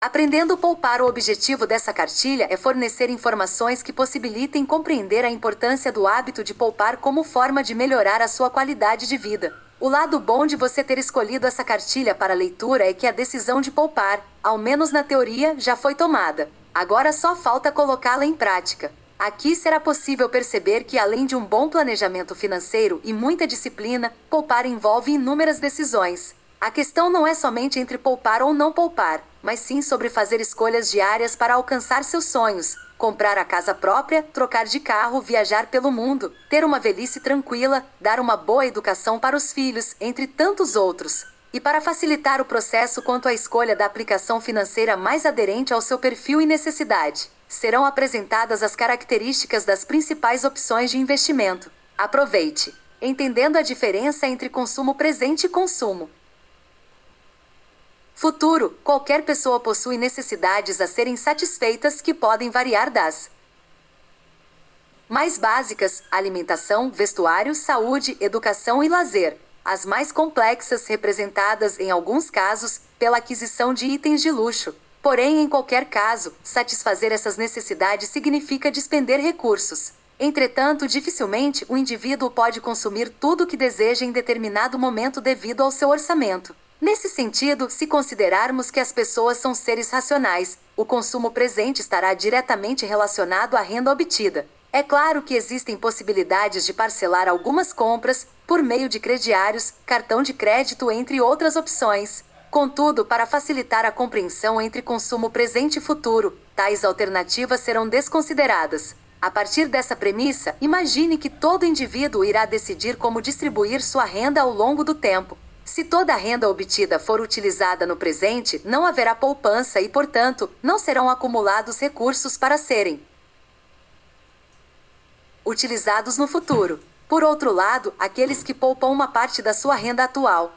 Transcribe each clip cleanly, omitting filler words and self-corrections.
Aprendendo a poupar, o objetivo dessa cartilha é fornecer informações que possibilitem compreender a importância do hábito de poupar como forma de melhorar a sua qualidade de vida. O lado bom de você ter escolhido essa cartilha para leitura é que a decisão de poupar, ao menos na teoria, já foi tomada. Agora só falta colocá-la em prática. Aqui será possível perceber que, além de um bom planejamento financeiro e muita disciplina, poupar envolve inúmeras decisões. A questão não é somente entre poupar ou não poupar, mas sim sobre fazer escolhas diárias para alcançar seus sonhos, comprar a casa própria, trocar de carro, viajar pelo mundo, ter uma velhice tranquila, dar uma boa educação para os filhos, entre tantos outros. E para facilitar o processo quanto à escolha da aplicação financeira mais aderente ao seu perfil e necessidade, serão apresentadas as características das principais opções de investimento. Aproveite! Entendendo a diferença entre consumo presente e consumo futuro, qualquer pessoa possui necessidades a serem satisfeitas que podem variar das mais básicas: alimentação, vestuário, saúde, educação e lazer, as mais complexas, representadas em alguns casos pela aquisição de itens de luxo. Porém, em qualquer caso, satisfazer essas necessidades significa despender recursos. Entretanto, dificilmente o indivíduo pode consumir tudo o que deseja em determinado momento devido ao seu orçamento. Nesse sentido, se considerarmos que as pessoas são seres racionais, o consumo presente estará diretamente relacionado à renda obtida. É claro que existem possibilidades de parcelar algumas compras, por meio de crediários, cartão de crédito, entre outras opções. Contudo, para facilitar a compreensão entre consumo presente e futuro, tais alternativas serão desconsideradas. A partir dessa premissa, imagine que todo indivíduo irá decidir como distribuir sua renda ao longo do tempo. Se toda a renda obtida for utilizada no presente, não haverá poupança e, portanto, não serão acumulados recursos para serem utilizados no futuro. Por outro lado, aqueles que poupam uma parte da sua renda atual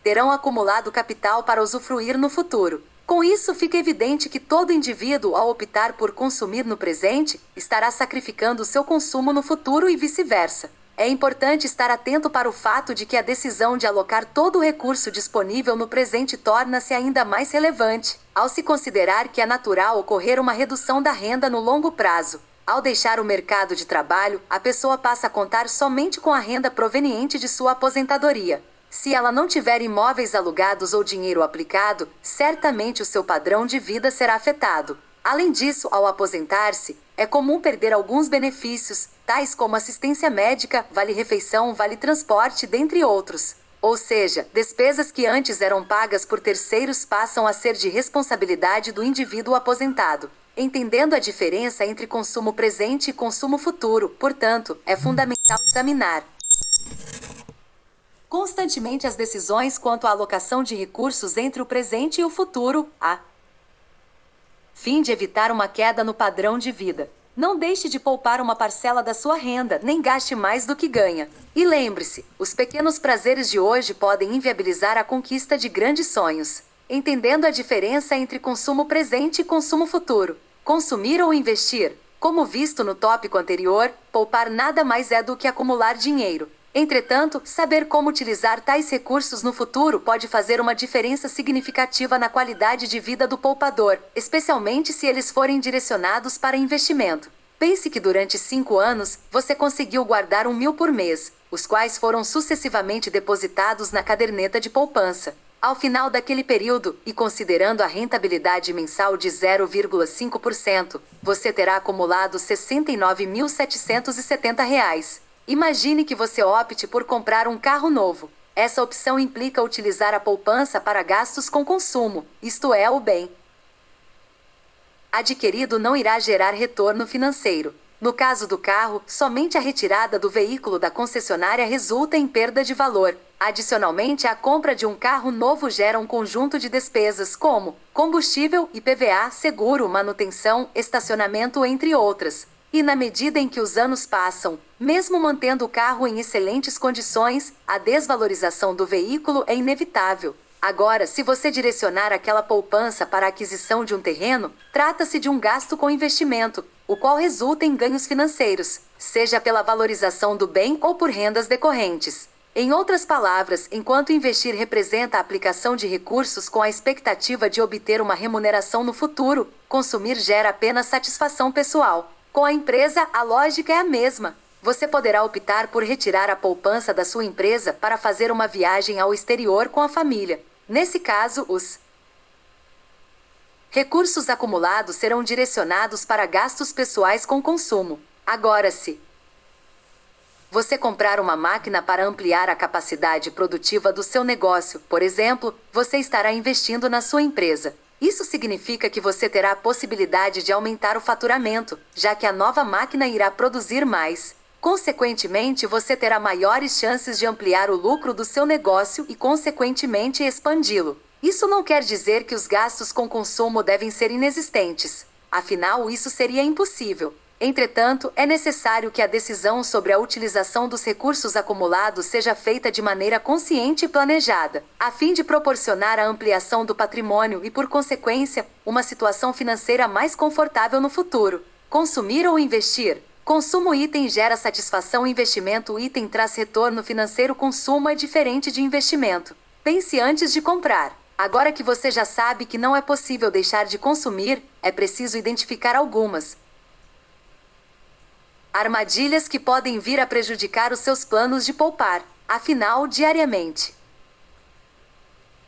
terão acumulado capital para usufruir no futuro. Com isso, fica evidente que todo indivíduo, ao optar por consumir no presente, estará sacrificando seu consumo no futuro e vice-versa. É importante estar atento para o fato de que a decisão de alocar todo o recurso disponível no presente torna-se ainda mais relevante, ao se considerar que é natural ocorrer uma redução da renda no longo prazo. Ao deixar o mercado de trabalho, a pessoa passa a contar somente com a renda proveniente de sua aposentadoria. Se ela não tiver imóveis alugados ou dinheiro aplicado, certamente o seu padrão de vida será afetado. Além disso, ao aposentar-se, é comum perder alguns benefícios, tais como assistência médica, vale-refeição, vale-transporte, dentre outros. Ou seja, despesas que antes eram pagas por terceiros passam a ser de responsabilidade do indivíduo aposentado. Entendendo a diferença entre consumo presente e consumo futuro, portanto, é fundamental examinar constantemente as decisões quanto à alocação de recursos entre o presente e o futuro, a fim de evitar uma queda no padrão de vida. Não deixe de poupar uma parcela da sua renda, nem gaste mais do que ganha. E lembre-se, os pequenos prazeres de hoje podem inviabilizar a conquista de grandes sonhos. Entendendo a diferença entre consumo presente e consumo futuro, consumir ou investir. Como visto no tópico anterior, poupar nada mais é do que acumular dinheiro. Entretanto, saber como utilizar tais recursos no futuro pode fazer uma diferença significativa na qualidade de vida do poupador, especialmente se eles forem direcionados para investimento. Pense que durante 5 anos, você conseguiu guardar 1.000 por mês, os quais foram sucessivamente depositados na caderneta de poupança. Ao final daquele período, e considerando a rentabilidade mensal de 0,5%, você terá acumulado R$ 69.770. Imagine que você opte por comprar um carro novo. Essa opção implica utilizar a poupança para gastos com consumo, isto é, o bem adquirido não irá gerar retorno financeiro. No caso do carro, somente a retirada do veículo da concessionária resulta em perda de valor. Adicionalmente, a compra de um carro novo gera um conjunto de despesas como combustível, IPVA, seguro, manutenção, estacionamento, entre outras. E na medida em que os anos passam, mesmo mantendo o carro em excelentes condições, a desvalorização do veículo é inevitável. Agora, se você direcionar aquela poupança para a aquisição de um terreno, trata-se de um gasto com investimento, o qual resulta em ganhos financeiros, seja pela valorização do bem ou por rendas decorrentes. Em outras palavras, enquanto investir representa a aplicação de recursos com a expectativa de obter uma remuneração no futuro, consumir gera apenas satisfação pessoal. Com a empresa, a lógica é a mesma. Você poderá optar por retirar a poupança da sua empresa para fazer uma viagem ao exterior com a família. Nesse caso, os recursos acumulados serão direcionados para gastos pessoais com consumo. Agora, se você comprar uma máquina para ampliar a capacidade produtiva do seu negócio, por exemplo, você estará investindo na sua empresa. Isso significa que você terá a possibilidade de aumentar o faturamento, já que a nova máquina irá produzir mais. Consequentemente, você terá maiores chances de ampliar o lucro do seu negócio e, consequentemente, expandi-lo. Isso não quer dizer que os gastos com consumo devem ser inexistentes. Afinal, isso seria impossível. Entretanto, é necessário que a decisão sobre a utilização dos recursos acumulados seja feita de maneira consciente e planejada, a fim de proporcionar a ampliação do patrimônio e, por consequência, uma situação financeira mais confortável no futuro. Consumir ou investir? Consumo item gera satisfação, investimento item traz retorno financeiro. Consumo é diferente de investimento. Pense antes de comprar. Agora que você já sabe que não é possível deixar de consumir, é preciso identificar algumas armadilhas que podem vir a prejudicar os seus planos de poupar. Afinal, diariamente,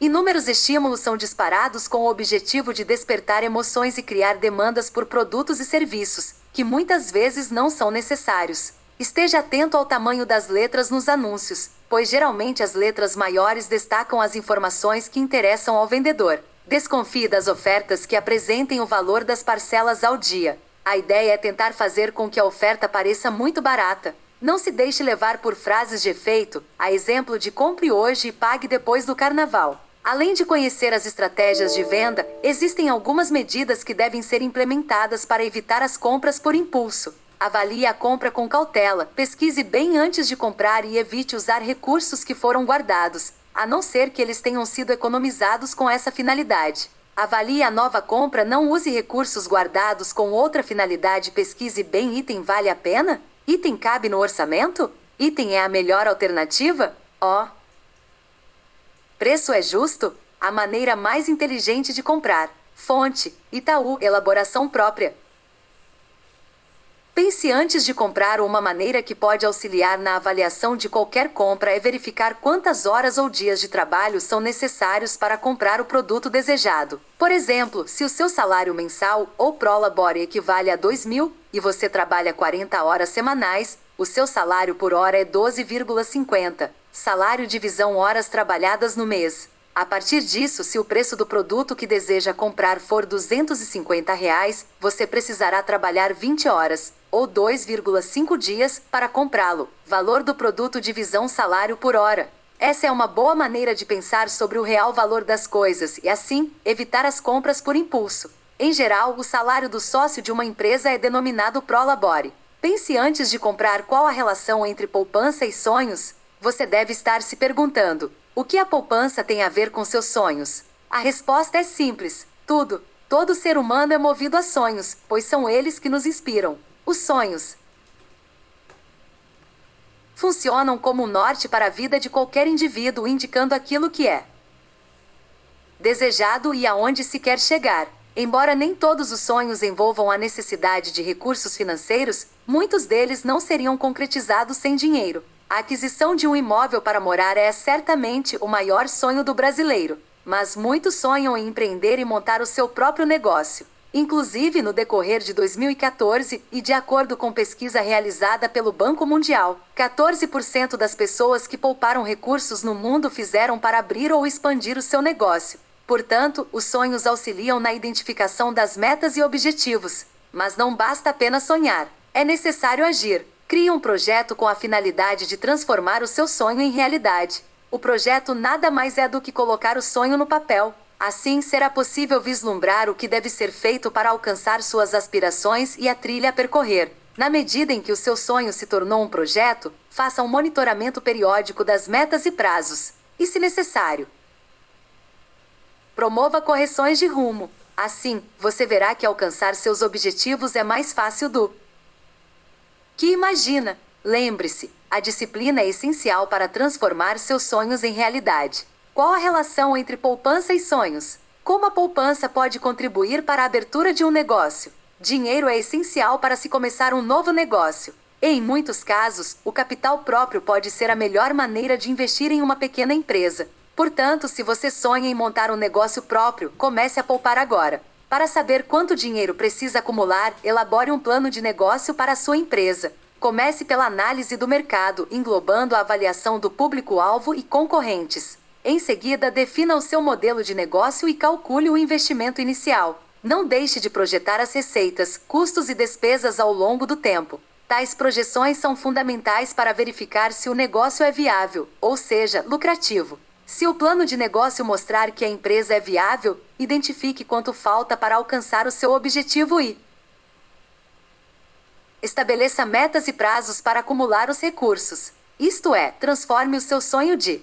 inúmeros estímulos são disparados com o objetivo de despertar emoções e criar demandas por produtos e serviços, que muitas vezes não são necessários. Esteja atento ao tamanho das letras nos anúncios, pois geralmente as letras maiores destacam as informações que interessam ao vendedor. Desconfie das ofertas que apresentem o valor das parcelas ao dia. A ideia é tentar fazer com que a oferta pareça muito barata. Não se deixe levar por frases de efeito, a exemplo de compre hoje e pague depois do carnaval. Além de conhecer as estratégias de venda, existem algumas medidas que devem ser implementadas para evitar as compras por impulso. Avalie a compra com cautela, pesquise bem antes de comprar e evite usar recursos que foram guardados, a não ser que eles tenham sido economizados com essa finalidade. Avalie a nova compra, não use recursos guardados com outra finalidade. Pesquise bem: item vale a pena? Item cabe no orçamento? Item é a melhor alternativa? Preço é justo? A maneira mais inteligente de comprar. Fonte: Itaú, elaboração própria. Pense antes de comprar. Uma maneira que pode auxiliar na avaliação de qualquer compra é verificar quantas horas ou dias de trabalho são necessários para comprar o produto desejado. Por exemplo, se o seu salário mensal ou prolabore equivale a 2.000 e você trabalha 40 horas semanais, o seu salário por hora é 12,50. Salário divisão horas trabalhadas no mês. A partir disso, se o preço do produto que deseja comprar for R$ 250, você precisará trabalhar 20 horas, ou 2,5 dias, para comprá-lo. Valor do produto divisão salário por hora. Essa é uma boa maneira de pensar sobre o real valor das coisas e, assim, evitar as compras por impulso. Em geral, o salário do sócio de uma empresa é denominado prolabore. Pense antes de comprar qual a relação entre poupança e sonhos. Você deve estar se perguntando: o que a poupança tem a ver com seus sonhos? A resposta é simples: tudo. Todo ser humano é movido a sonhos, pois são eles que nos inspiram. Os sonhos funcionam como um norte para a vida de qualquer indivíduo, indicando aquilo que é desejado e aonde se quer chegar. Embora nem todos os sonhos envolvam a necessidade de recursos financeiros, muitos deles não seriam concretizados sem dinheiro. A aquisição de um imóvel para morar é certamente o maior sonho do brasileiro, mas muitos sonham em empreender e montar o seu próprio negócio. Inclusive, no decorrer de 2014, e de acordo com pesquisa realizada pelo Banco Mundial, 14% das pessoas que pouparam recursos no mundo fizeram para abrir ou expandir o seu negócio. Portanto, os sonhos auxiliam na identificação das metas e objetivos. Mas não basta apenas sonhar, é necessário agir. Crie um projeto com a finalidade de transformar o seu sonho em realidade. O projeto nada mais é do que colocar o sonho no papel. Assim, será possível vislumbrar o que deve ser feito para alcançar suas aspirações e a trilha a percorrer. Na medida em que o seu sonho se tornou um projeto, faça um monitoramento periódico das metas e prazos. E, se necessário, promova correções de rumo. Assim, você verá que alcançar seus objetivos é mais fácil do que imagina. Lembre-se, A disciplina é essencial para transformar seus sonhos em realidade. Qual a relação entre poupança e sonhos? Como a poupança pode contribuir para a abertura de um negócio? Dinheiro é essencial para se começar um novo negócio. E, em muitos casos, o capital próprio pode ser a melhor maneira de investir em uma pequena empresa. Portanto, se você sonha em montar um negócio próprio, comece a poupar agora. Para saber quanto dinheiro precisa acumular, elabore um plano de negócio para a sua empresa. Comece pela análise do mercado, englobando a avaliação do público-alvo e concorrentes. Em seguida, defina o seu modelo de negócio e calcule o investimento inicial. Não deixe de projetar as receitas, custos e despesas ao longo do tempo. Tais projeções são fundamentais para verificar se o negócio é viável, ou seja, lucrativo. Se o plano de negócio mostrar que a empresa é viável, identifique quanto falta para alcançar o seu objetivo e estabeleça metas e prazos para acumular os recursos. Isto é, transforme o seu sonho de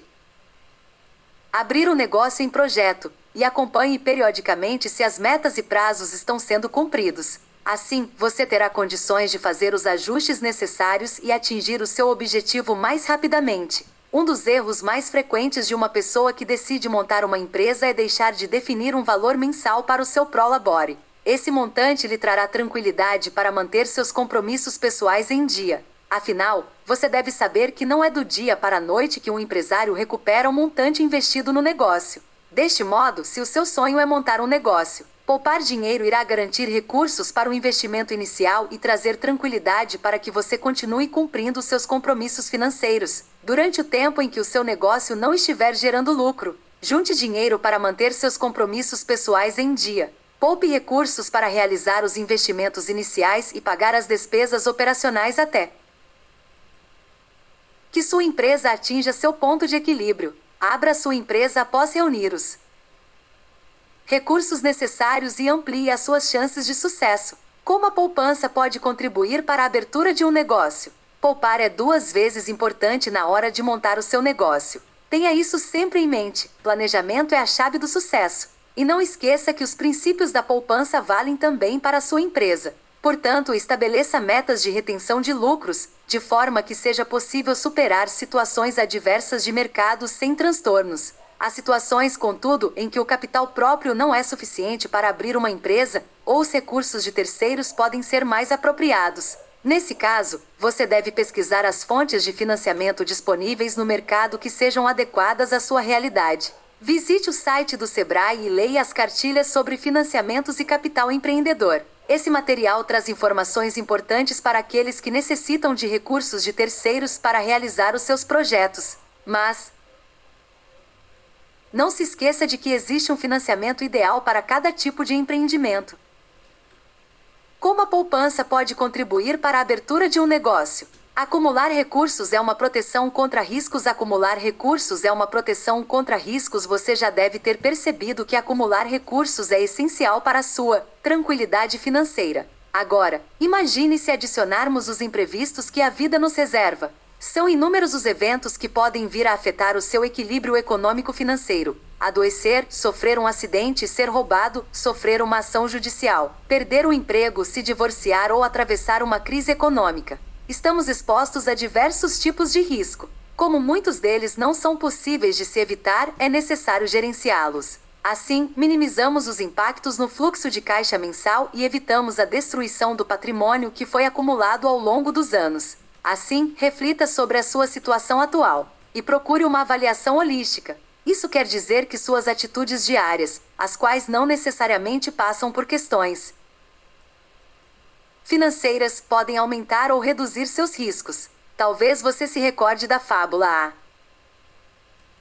abrir um negócio em projeto e acompanhe periodicamente se as metas e prazos estão sendo cumpridos. Assim, você terá condições de fazer os ajustes necessários e atingir o seu objetivo mais rapidamente. Um dos erros mais frequentes de uma pessoa que decide montar uma empresa é deixar de definir um valor mensal para o seu prolabore. Esse montante lhe trará tranquilidade para manter seus compromissos pessoais em dia. Afinal, você deve saber que não é do dia para a noite que um empresário recupera o montante investido no negócio. Deste modo, se o seu sonho é montar um negócio, poupar dinheiro irá garantir recursos para o investimento inicial e trazer tranquilidade para que você continue cumprindo seus compromissos financeiros. Durante o tempo em que o seu negócio não estiver gerando lucro, junte dinheiro para manter seus compromissos pessoais em dia. Poupe recursos para realizar os investimentos iniciais e pagar as despesas operacionais até que sua empresa atinja seu ponto de equilíbrio. Abra sua empresa após reunir os recursos necessários e amplie as suas chances de sucesso. Como a poupança pode contribuir para a abertura de um negócio? Poupar é 2 vezes importante na hora de montar o seu negócio. Tenha isso sempre em mente. Planejamento é a chave do sucesso. E não esqueça que os princípios da poupança valem também para a sua empresa. Portanto, estabeleça metas de retenção de lucros, de forma que seja possível superar situações adversas de mercado sem transtornos. Há situações, contudo, em que o capital próprio não é suficiente para abrir uma empresa, ou os recursos de terceiros podem ser mais apropriados. Nesse caso, você deve pesquisar as fontes de financiamento disponíveis no mercado que sejam adequadas à sua realidade. Visite o site do Sebrae e leia as cartilhas sobre financiamentos e capital empreendedor. Esse material traz informações importantes para aqueles que necessitam de recursos de terceiros para realizar os seus projetos. Mas não se esqueça de que existe um financiamento ideal para cada tipo de empreendimento. Como a poupança pode contribuir para a abertura de um negócio? Acumular recursos é uma proteção contra riscos. Acumular recursos é uma proteção contra riscos. Você já deve ter percebido que acumular recursos é essencial para a sua tranquilidade financeira. Agora, imagine se adicionarmos os imprevistos que a vida nos reserva. São inúmeros os eventos que podem vir a afetar o seu equilíbrio econômico-financeiro. Adoecer, sofrer um acidente, ser roubado, sofrer uma ação judicial, perder o emprego, se divorciar ou atravessar uma crise econômica. Estamos expostos a diversos tipos de risco. Como muitos deles não são possíveis de se evitar, é necessário gerenciá-los. Assim, minimizamos os impactos no fluxo de caixa mensal e evitamos a destruição do patrimônio que foi acumulado ao longo dos anos. Assim, reflita sobre a sua situação atual e procure uma avaliação holística. Isso quer dizer que suas atitudes diárias, as quais não necessariamente passam por questões financeiras, podem aumentar ou reduzir seus riscos. Talvez você se recorde da fábula A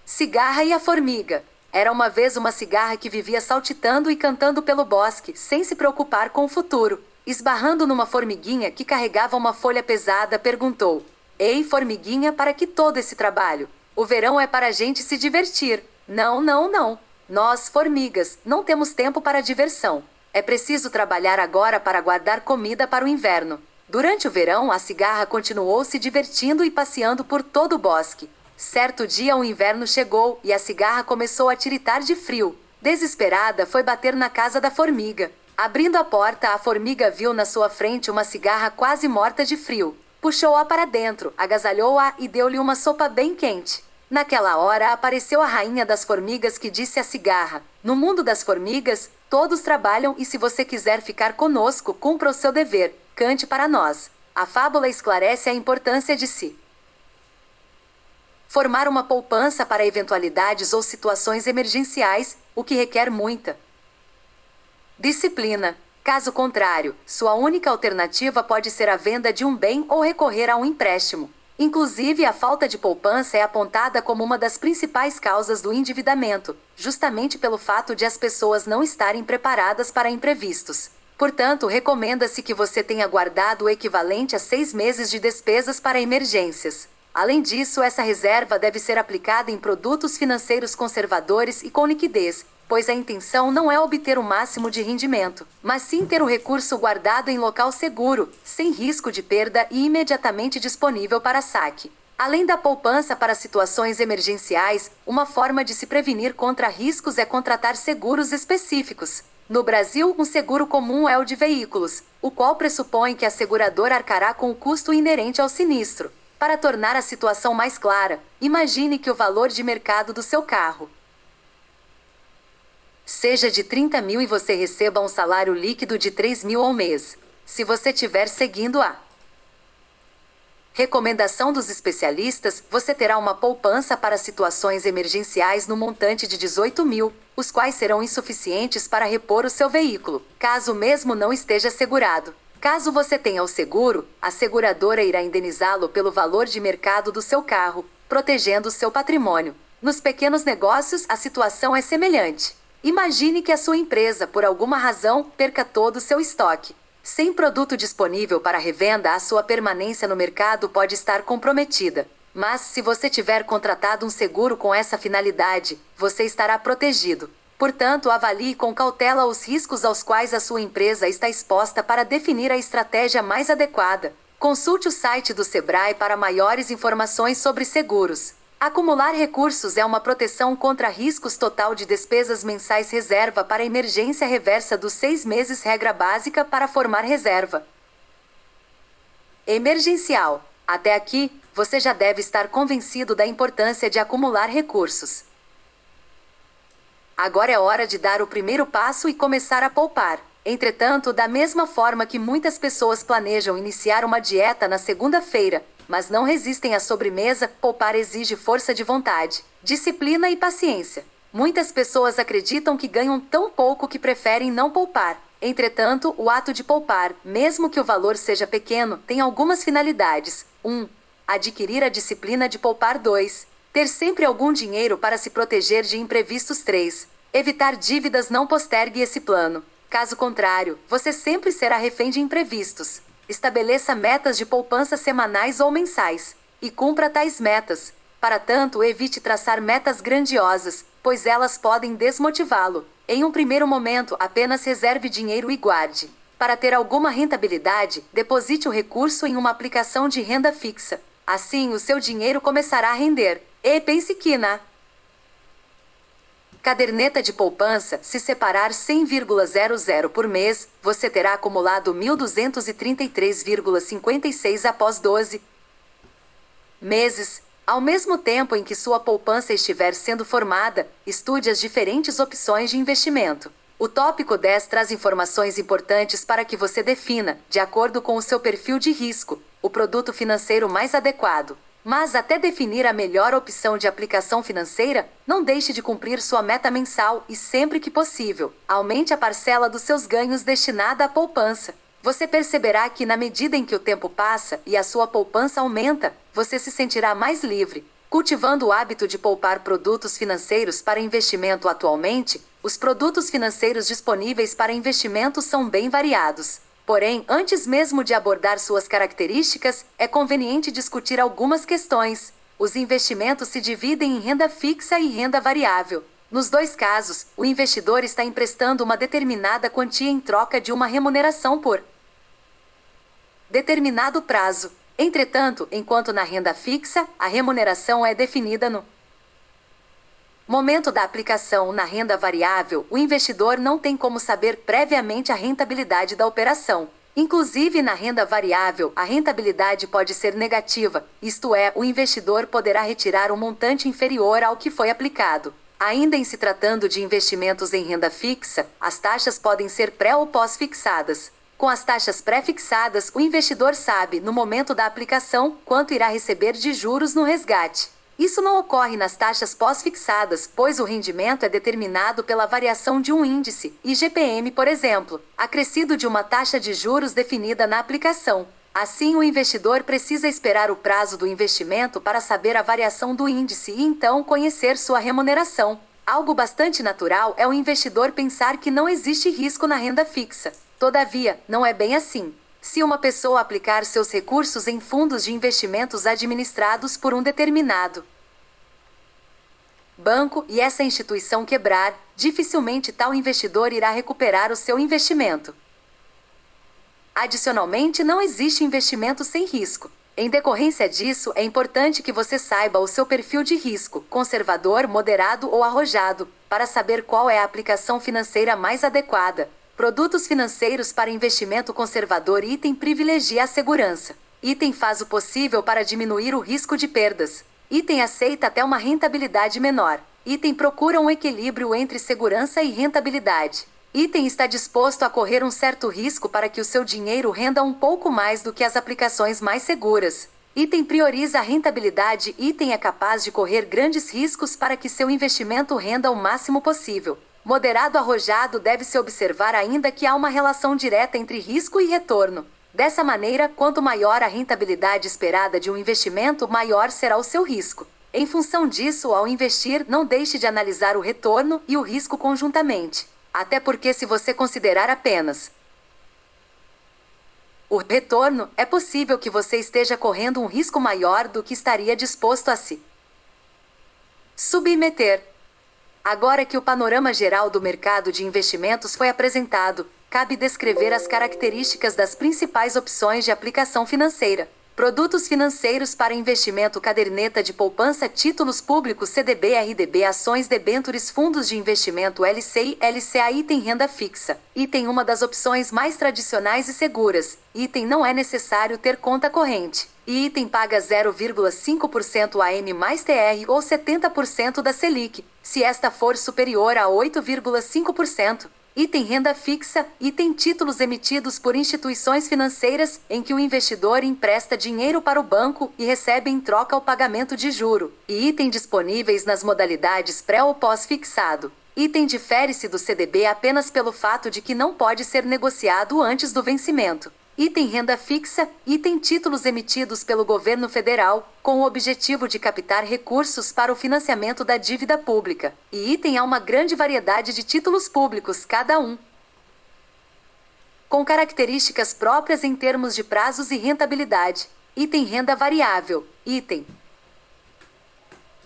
Cigarra e a Formiga. Era uma vez uma cigarra que vivia saltitando e cantando pelo bosque, sem se preocupar com o futuro. Esbarrando numa formiguinha que carregava uma folha pesada, perguntou: "Ei, formiguinha, para que todo esse trabalho? O verão é para a gente se divertir." "Não, não, não. Nós, formigas, não temos tempo para diversão. É preciso trabalhar agora para guardar comida para o inverno." Durante o verão, a cigarra continuou se divertindo e passeando por todo o bosque. Certo dia, o inverno chegou e a cigarra começou a tiritar de frio. Desesperada, foi bater na casa da formiga. Abrindo a porta, a formiga viu na sua frente uma cigarra quase morta de frio. Puxou-a para dentro, agasalhou-a e deu-lhe uma sopa bem quente. Naquela hora apareceu a rainha das formigas que disse à cigarra: no mundo das formigas, todos trabalham e se você quiser ficar conosco, cumpra o seu dever, cante para nós. A fábula esclarece a importância de se formar uma poupança para eventualidades ou situações emergenciais, o que requer muita disciplina. Caso contrário, sua única alternativa pode ser a venda de um bem ou recorrer a um empréstimo. Inclusive, a falta de poupança é apontada como uma das principais causas do endividamento, justamente pelo fato de as pessoas não estarem preparadas para imprevistos. Portanto, recomenda-se que você tenha guardado o equivalente a 6 meses de despesas para emergências. Além disso, essa reserva deve ser aplicada em produtos financeiros conservadores e com liquidez, pois a intenção não é obter o máximo de rendimento, mas sim ter o recurso guardado em local seguro, sem risco de perda e imediatamente disponível para saque. Além da poupança para situações emergenciais, uma forma de se prevenir contra riscos é contratar seguros específicos. No Brasil, um seguro comum é o de veículos, o qual pressupõe que a seguradora arcará com o custo inerente ao sinistro. Para tornar a situação mais clara, imagine que o valor de mercado do seu carro seja de 30 mil e você receba um salário líquido de 3 mil ao mês. Se você estiver seguindo a recomendação dos especialistas, você terá uma poupança para situações emergenciais no montante de 18 mil, os quais serão insuficientes para repor o seu veículo, caso mesmo não esteja segurado. Caso você tenha o seguro, a seguradora irá indenizá-lo pelo valor de mercado do seu carro, protegendo o seu patrimônio. Nos pequenos negócios, a situação é semelhante. Imagine que a sua empresa, por alguma razão, perca todo o seu estoque. Sem produto disponível para revenda, a sua permanência no mercado pode estar comprometida. Mas, se você tiver contratado um seguro com essa finalidade, você estará protegido. Portanto, avalie com cautela os riscos aos quais a sua empresa está exposta para definir a estratégia mais adequada. Consulte o site do Sebrae para maiores informações sobre seguros. Acumular recursos é uma proteção contra riscos total de despesas mensais. Reserva para emergência reversa dos 6 meses. Regra básica para formar reserva emergencial. Até aqui, você já deve estar convencido da importância de acumular recursos. Agora é hora de dar o primeiro passo e começar a poupar. Entretanto, da mesma forma que muitas pessoas planejam iniciar uma dieta na segunda-feira, mas não resistem à sobremesa, poupar exige força de vontade, disciplina e paciência. Muitas pessoas acreditam que ganham tão pouco que preferem não poupar. Entretanto, o ato de poupar, mesmo que o valor seja pequeno, tem algumas finalidades. 1. Adquirir a disciplina de poupar. 2. Ter sempre algum dinheiro para se proteger de imprevistos. 3. Evitar dívidas. Não postergue esse plano. Caso contrário, você sempre será refém de imprevistos. Estabeleça metas de poupança semanais ou mensais e cumpra tais metas. Para tanto, evite traçar metas grandiosas, pois elas podem desmotivá-lo. Em um primeiro momento, apenas reserve dinheiro e guarde. Para ter alguma rentabilidade, deposite o recurso em uma aplicação de renda fixa. Assim, o seu dinheiro começará a render. E pense que na caderneta de poupança, se separar 100,00 por mês, você terá acumulado 1.233,56 após 12 meses. Ao mesmo tempo em que sua poupança estiver sendo formada, estude as diferentes opções de investimento. O tópico 10 traz informações importantes para que você defina, de acordo com o seu perfil de risco, o produto financeiro mais adequado. Mas até definir a melhor opção de aplicação financeira, não deixe de cumprir sua meta mensal e, sempre que possível, aumente a parcela dos seus ganhos destinada à poupança. Você perceberá que, na medida em que o tempo passa e a sua poupança aumenta, você se sentirá mais livre. Cultivando o hábito de poupar. Produtos financeiros para investimento. Atualmente, os produtos financeiros disponíveis para investimento são bem variados. Porém, antes mesmo de abordar suas características, é conveniente discutir algumas questões. Os investimentos se dividem em renda fixa e renda variável. Nos dois casos, o investidor está emprestando uma determinada quantia em troca de uma remuneração por determinado prazo. Entretanto, enquanto na renda fixa, a remuneração é definida no momento da aplicação. Na renda variável, o investidor não tem como saber previamente a rentabilidade da operação. Inclusive na renda variável, a rentabilidade pode ser negativa, isto é, o investidor poderá retirar um montante inferior ao que foi aplicado. Ainda em se tratando de investimentos em renda fixa, as taxas podem ser pré ou pós-fixadas. Com as taxas pré-fixadas, o investidor sabe, no momento da aplicação, quanto irá receber de juros no resgate. Isso não ocorre nas taxas pós-fixadas, pois o rendimento é determinado pela variação de um índice, IGPM, por exemplo, acrescido de uma taxa de juros definida na aplicação. Assim, o investidor precisa esperar o prazo do investimento para saber a variação do índice e então conhecer sua remuneração. Algo bastante natural é o investidor pensar que não existe risco na renda fixa. Todavia, não é bem assim. Se uma pessoa aplicar seus recursos em fundos de investimentos administrados por um determinado banco e essa instituição quebrar, dificilmente tal investidor irá recuperar o seu investimento. Adicionalmente, não existe investimento sem risco. Em decorrência disso, é importante que você saiba o seu perfil de risco, conservador, moderado ou arrojado, para saber qual é a aplicação financeira mais adequada. Produtos financeiros para investimento conservador. Item privilegia a segurança. Item faz o possível para diminuir o risco de perdas. Item aceita até uma rentabilidade menor. Item procura um equilíbrio entre segurança e rentabilidade. Item está disposto a correr um certo risco para que o seu dinheiro renda um pouco mais do que as aplicações mais seguras. Item prioriza a rentabilidade. Item é capaz de correr grandes riscos para que seu investimento renda o máximo possível. Moderado arrojado. Deve-se observar ainda que há uma relação direta entre risco e retorno. Dessa maneira, quanto maior a rentabilidade esperada de um investimento, maior será o seu risco. Em função disso, ao investir, não deixe de analisar o retorno e o risco conjuntamente. Até porque se você considerar apenas o retorno, é possível que você esteja correndo um risco maior do que estaria disposto a se submeter. Agora que o panorama geral do mercado de investimentos foi apresentado, cabe descrever as características das principais opções de aplicação financeira. Produtos financeiros para investimento: caderneta de poupança, títulos públicos, CDB, RDB, ações, debêntures, fundos de investimento, LCI, LCA. Item renda fixa. Item uma das opções mais tradicionais e seguras. Item não é necessário ter conta corrente. E item paga 0,5% AM mais TR ou 70% da Selic, se esta for superior a 8,5%. Item renda fixa. Item títulos emitidos por instituições financeiras, em que o investidor empresta dinheiro para o banco e recebe em troca o pagamento de juro. E item disponíveis nas modalidades pré ou pós-fixado. Item difere-se do CDB apenas pelo fato de que não pode ser negociado antes do vencimento. Item renda fixa. Item títulos emitidos pelo governo federal, com o objetivo de captar recursos para o financiamento da dívida pública. E item há uma grande variedade de títulos públicos, cada um com características próprias em termos de prazos e rentabilidade. Item renda variável. Item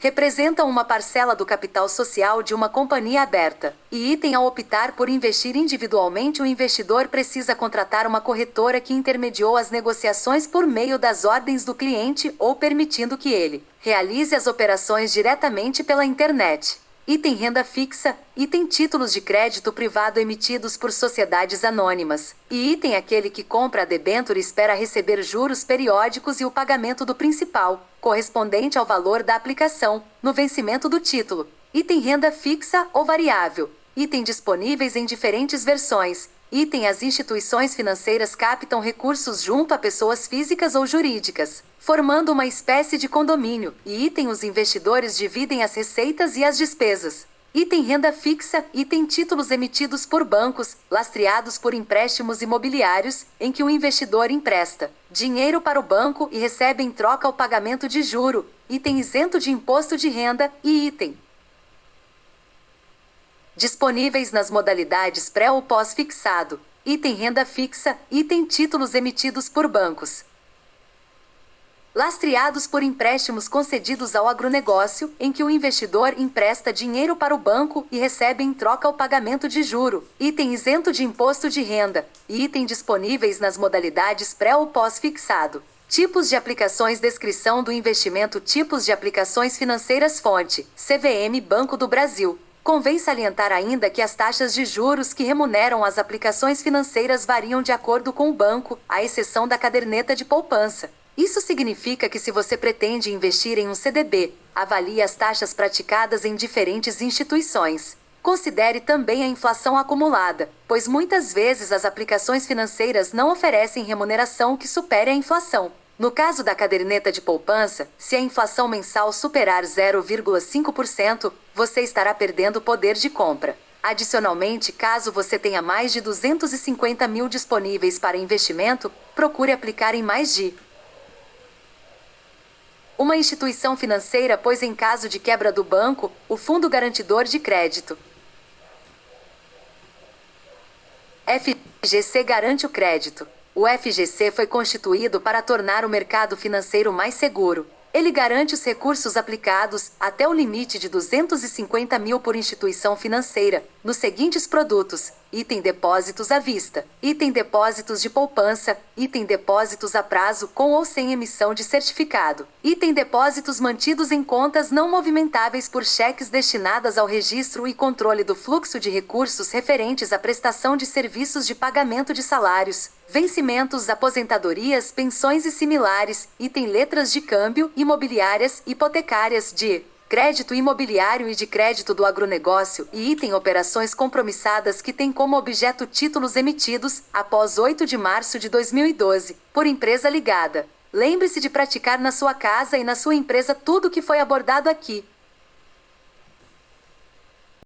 representam uma parcela do capital social de uma companhia aberta. E item ao optar por investir individualmente, o investidor precisa contratar uma corretora que intermediou as negociações por meio das ordens do cliente ou permitindo que ele realize as operações diretamente pela internet. Item renda fixa. Item títulos de crédito privado emitidos por sociedades anônimas. E item aquele que compra a debênture e espera receber juros periódicos e o pagamento do principal, correspondente ao valor da aplicação, no vencimento do título. Item renda fixa ou variável. Item disponíveis em diferentes versões. Item as instituições financeiras captam recursos junto a pessoas físicas ou jurídicas, formando uma espécie de condomínio. E item os investidores dividem as receitas e as despesas. Item renda fixa. Item títulos emitidos por bancos, lastreados por empréstimos imobiliários, em que o investidor empresta dinheiro para o banco e recebe em troca o pagamento de juro. Item isento de imposto de renda. E item disponíveis nas modalidades pré ou pós-fixado. Item renda fixa. Item títulos emitidos por bancos, lastreados por empréstimos concedidos ao agronegócio, em que o investidor empresta dinheiro para o banco e recebe em troca o pagamento de juro. Item isento de imposto de renda. E item disponíveis nas modalidades pré ou pós-fixado. Tipos de aplicações. Descrição do investimento. Tipos de aplicações financeiras. Fonte: CVM, Banco do Brasil. Convém salientar ainda que as taxas de juros que remuneram as aplicações financeiras variam de acordo com o banco, à exceção da caderneta de poupança. Isso significa que se você pretende investir em um CDB, avalie as taxas praticadas em diferentes instituições. Considere também a inflação acumulada, pois muitas vezes as aplicações financeiras não oferecem remuneração que supere a inflação. No caso da caderneta de poupança, se a inflação mensal superar 0,5%, você estará perdendo poder de compra. Adicionalmente, caso você tenha mais de 250 mil disponíveis para investimento, procure aplicar em mais de uma instituição financeira, pois em caso de quebra do banco, o Fundo Garantidor de Crédito FGC garante o crédito. O FGC foi constituído para tornar o mercado financeiro mais seguro. Ele garante os recursos aplicados, até o limite de 250 mil por instituição financeira, nos seguintes produtos: item depósitos à vista, item depósitos de poupança, item depósitos a prazo com ou sem emissão de certificado, item depósitos mantidos em contas não movimentáveis por cheques destinadas ao registro e controle do fluxo de recursos referentes à prestação de serviços de pagamento de salários, vencimentos, aposentadorias, pensões e similares, item letras de câmbio, imobiliárias, hipotecárias, de crédito imobiliário e de crédito do agronegócio, e item operações compromissadas que têm como objeto títulos emitidos, após 8 de março de 2012, por empresa ligada. Lembre-se de praticar na sua casa e na sua empresa tudo o que foi abordado aqui.